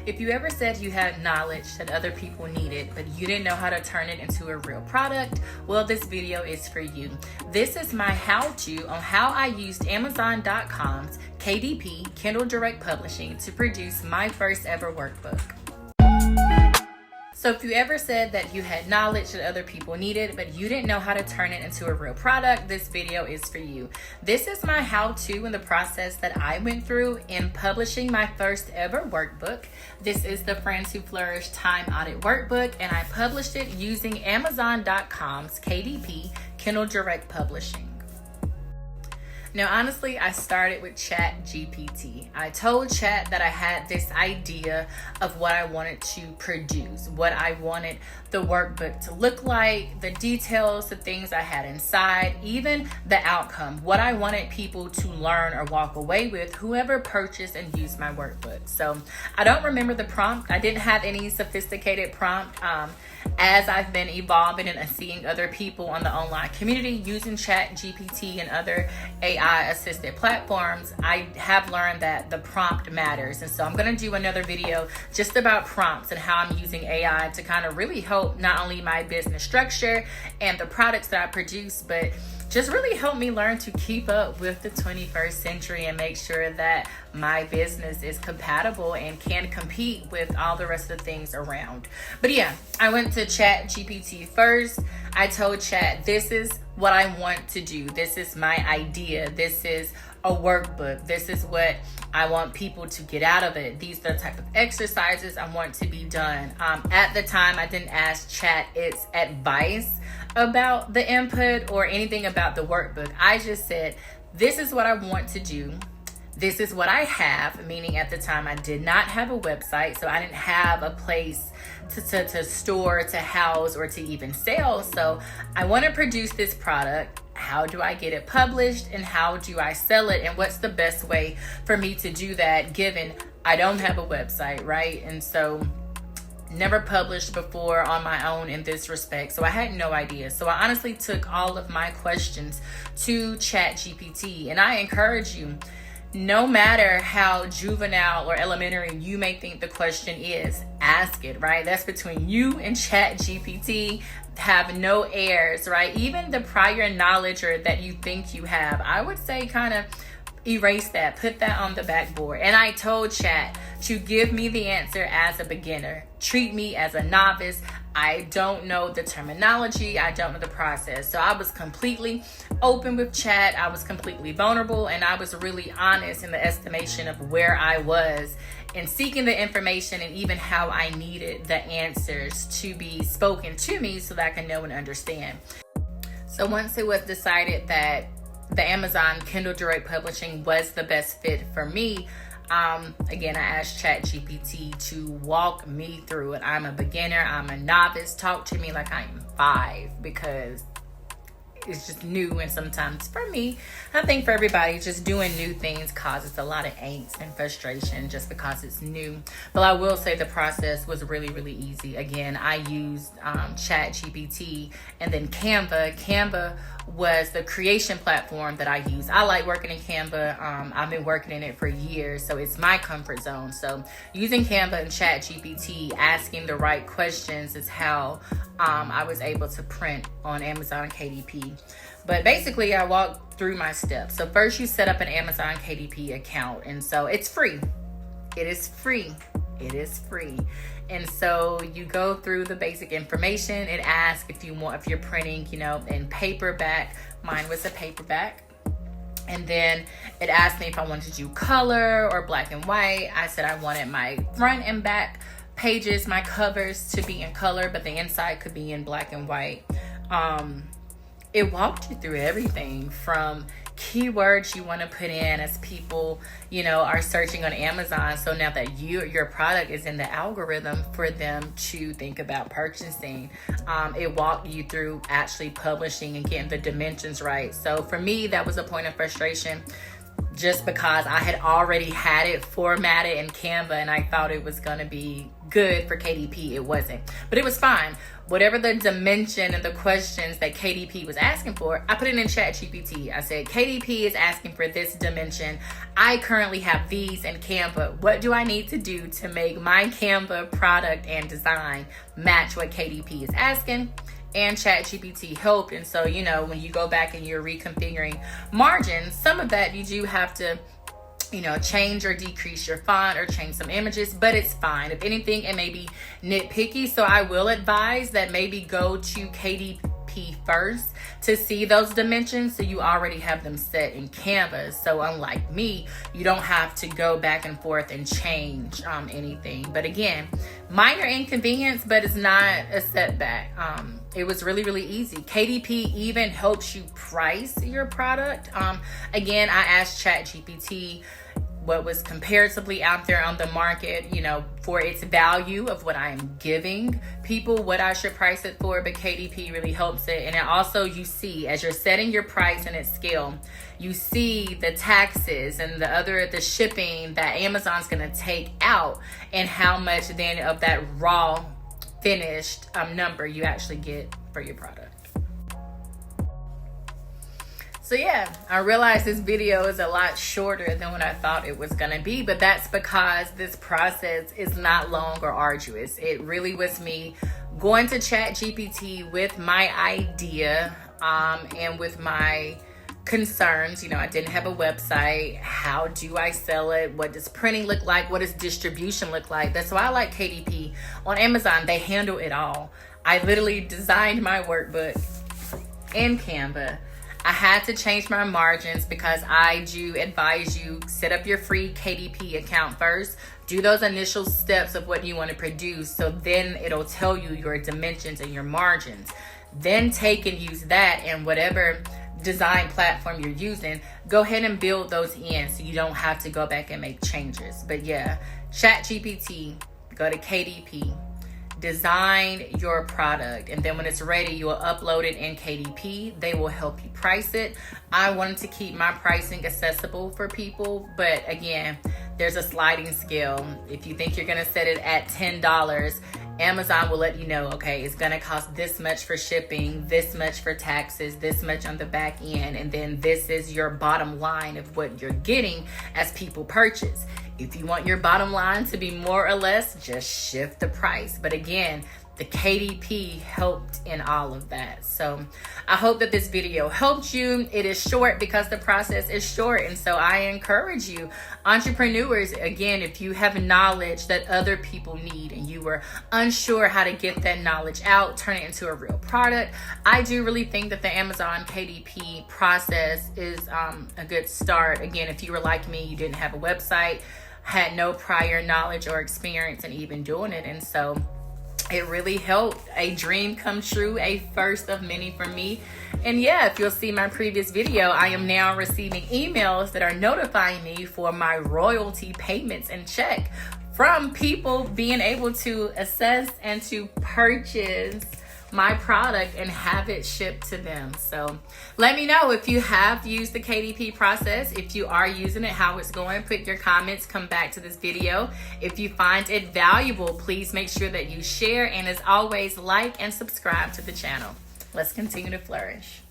If you ever said you had knowledge that other people needed, but you didn't know how to turn it into a real product, well, this video is for you. This is my how-to on how I used Amazon.com's KDP, Kindle Direct Publishing, to produce my first ever workbook. So if you ever said that you had knowledge that other people needed, but you didn't know how to turn it into a real product, this video is for you. This is my how-to in the process that I went through in publishing my first ever workbook. This is the Friends Who Flourish Time Audit Workbook, and I published it using Amazon.com's KDP, Kindle Direct Publishing. Now, honestly, I started with ChatGPT. I told Chat that I had this idea of what I wanted to produce, what I wanted the workbook to look like, the details, the things I had inside, even the outcome, what I wanted people to learn or walk away with, whoever purchased and used my workbook. So I don't remember the prompt. I didn't have any sophisticated prompt. As I've been evolving and seeing other people on the online community using ChatGPT and other AI assisted platforms, I have learned that the prompt matters. And so I'm going to do another video just about prompts and how I'm using AI to kind of really help not only my business structure and the products that I produce, but just really help me learn to keep up with the 21st century and make sure that my business is compatible and can compete with all the rest of the things around. But yeah, I went to ChatGPT first. I told Chat, this is what I want to do. This is my idea. This is a workbook. This is what I want people to get out of it. These are the type of exercises I want to be done. At the time, I didn't ask Chat its advice about the input or anything about the workbook. I just said, this is what I want to do. This is what I have, meaning at the time I did not have a website, so I didn't have a place to store, to house, or to even sell. So I want to produce this product. How do I get it published, and how do I sell it, and what's the best way for me to do that given I don't have a website, right? And so never published before on my own in this respect, so I had no idea. So I honestly took all of my questions to ChatGPT, and I encourage you, no matter how juvenile or elementary you may think the question is, ask it, right? That's between you and ChatGPT. Have no airs, right? Even the prior knowledge or that you think you have, I would say kind of erase that, put that on the backboard. And I told Chat to give me the answer as a beginner. Treat me as a novice. I don't know the terminology. I don't know the process. So I was completely open with Chat. I was completely vulnerable, and I was really honest in the estimation of where I was in seeking the information and even how I needed the answers to be spoken to me so that I can know and understand. So once it was decided that the Amazon Kindle Direct Publishing was the best fit for me, again, I asked ChatGPT to walk me through it. I'm a beginner, I'm a novice. Talk to me like I am 5, because it's just new, and sometimes for me, I think for everybody, just doing new things causes a lot of angst and frustration just because it's new. But I will say the process was really, really easy. Again, I used ChatGPT and then Canva. Canva was the creation platform that I use. I like working in Canva. I've been working in it for years, so it's my comfort zone. So using Canva and ChatGPT, asking the right questions is how I was able to print on Amazon KDP. But basically, I walked through my steps. So first, you set up an Amazon KDP account, and so it's free. It is free. It is free. And so you go through the basic information. It asks if you're printing, in paperback. Mine was a paperback. And then it asked me if I wanted to do color or black and white. I said I wanted my front and back pages, my covers, to be in color, but the inside could be in black and white. It walked you through everything from keywords you want to put in as people, are searching on Amazon. So now that your product is in the algorithm for them to think about purchasing, it walked you through actually publishing and getting the dimensions right. So for me, that was a point of frustration. just because I had already had it formatted in Canva and I thought it was gonna be good for KDP. It wasn't, but it was fine. Whatever the dimension and the questions that KDP was asking for, I put it in ChatGPT. I said, KDP is asking for this dimension. I currently have these in Canva. What do I need to do to make my Canva product and design match what KDP is asking? And ChatGPT helped. And so, you know, when you go back and you're reconfiguring margins, some of that you do have to, you know, change or decrease your font or change some images, but it's fine. If anything, it may be nitpicky. So I will advise that maybe go to KDP first to see those dimensions, so you already have them set in Canva. So unlike me, you don't have to go back and forth and change anything. But again, minor inconvenience, but it's not a setback. It was really, really easy. KDP even helps you price your product. Again, I asked ChatGPT what was comparatively out there on the market, you know, for its value of what I am giving people, what I should price it for, but KDP really helps it. And it also, you see, as you're setting your price and its scale, you see the taxes and the shipping that Amazon's gonna take out, and how much then of that raw finished number you actually get for your product. So yeah, I realized this video is a lot shorter than what I thought it was gonna be, but that's because this process is not long or arduous. It really was me going to ChatGPT with my idea and with my concerns. You know, I didn't have a website. How do I sell it? What does printing look like? What does distribution look like? That's why I like KDP. On Amazon, they handle it all. I literally designed my workbook in Canva. I had to change my margins because I do advise you set up your free KDP account first. Do those initial steps of what you want to produce, so then it'll tell you your dimensions and your margins. Then take and use that, and whatever design platform you're using, go ahead and build those in so you don't have to go back and make changes. But yeah, ChatGPT, go to KDP, design your product, and then when it's ready, you will upload it in KDP. They will help you price it. I wanted to keep my pricing accessible for people, but again, there's a sliding scale. If you think you're gonna set it at $10, Amazon will let you know, okay, it's gonna cost this much for shipping, this much for taxes, this much on the back end, and then this is your bottom line of what you're getting as people purchase. If you want your bottom line to be more or less, just shift the price. But again, the KDP helped in all of that. So I hope that this video helped you. It is short because the process is short. And so I encourage you, entrepreneurs, again, if you have knowledge that other people need and you were unsure how to get that knowledge out, turn it into a real product, I do really think that the Amazon KDP process is a good start. Again, if you were like me, you didn't have a website, had no prior knowledge or experience in even doing it. And so it really helped. A dream come true, a first of many for me. And yeah, if you'll see my previous video, I am now receiving emails that are notifying me for my royalty payments and check from people being able to assess and to purchase my product and have it shipped to them. So let me know if you have used the KDP process, if you are using it, how it's going. Put your comments, come back to this video. If you find it valuable, please make sure that you share, and as always, like and subscribe to the channel. Let's continue to flourish.